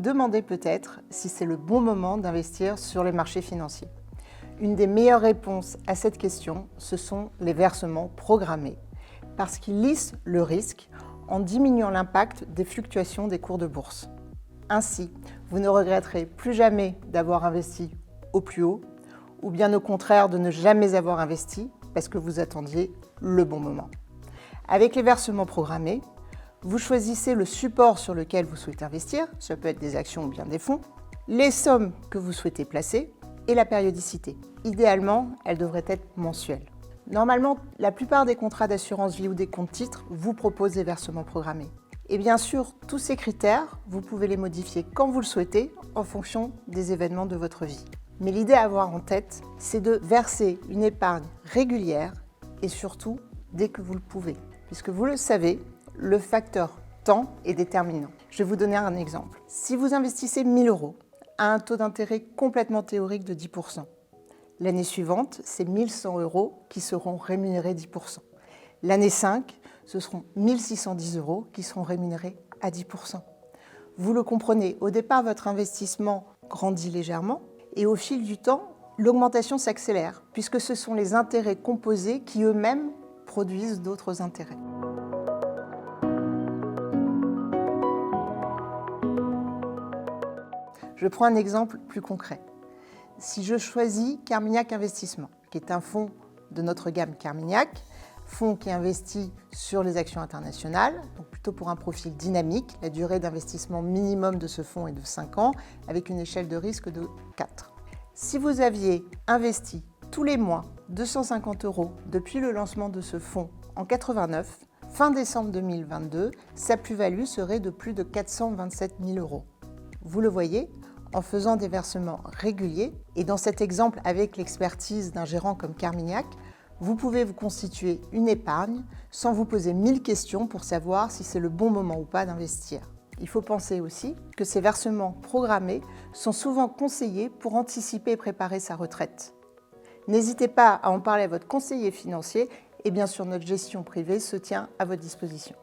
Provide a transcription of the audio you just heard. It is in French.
demandez peut-être si c'est le bon moment d'investir sur les marchés financiers. Une des meilleures réponses à cette question, ce sont les versements programmés, parce qu'ils lissent le risque en diminuant l'impact des fluctuations des cours de bourse. Ainsi, vous ne regretterez plus jamais d'avoir investi au plus haut, ou bien au contraire de ne jamais avoir investi parce que vous attendiez le bon moment. Avec les versements programmés, vous choisissez le support sur lequel vous souhaitez investir, ça peut être des actions ou bien des fonds, les sommes que vous souhaitez placer et la périodicité. Idéalement, elle devrait être mensuelle. Normalement, la plupart des contrats d'assurance vie ou des comptes titres vous proposent des versements programmés. Et bien sûr, tous ces critères, vous pouvez les modifier quand vous le souhaitez en fonction des événements de votre vie. Mais l'idée à avoir en tête, c'est de verser une épargne régulière et surtout dès que vous le pouvez. Puisque vous le savez, le facteur temps est déterminant. Je vais vous donner un exemple. Si vous investissez 1 000 € à un taux d'intérêt complètement théorique de 10%, l'année suivante, c'est 1 100 € qui seront rémunérés 10%. L'année 5, ce seront 1 610 € qui seront rémunérés à 10%. Vous le comprenez, au départ, votre investissement grandit légèrement et au fil du temps, l'augmentation s'accélère puisque ce sont les intérêts composés qui eux-mêmes produisent d'autres intérêts. Je prends un exemple plus concret. Si je choisis Carmignac Investissement, qui est un fonds de notre gamme Carmignac, fonds qui investit sur les actions internationales, donc plutôt pour un profil dynamique, la durée d'investissement minimum de ce fonds est de 5 ans, avec une échelle de risque de 4. Si vous aviez investi tous les mois 250 € depuis le lancement de ce fonds en 89, fin décembre 2022, sa plus-value serait de plus de 427 000 €. Vous le voyez, en faisant des versements réguliers, et dans cet exemple avec l'expertise d'un gérant comme Carmignac, vous pouvez vous constituer une épargne sans vous poser 1000 questions pour savoir si c'est le bon moment ou pas d'investir. Il faut penser aussi que ces versements programmés sont souvent conseillés pour anticiper et préparer sa retraite. N'hésitez pas à en parler à votre conseiller financier et bien sûr notre gestion privée se tient à votre disposition.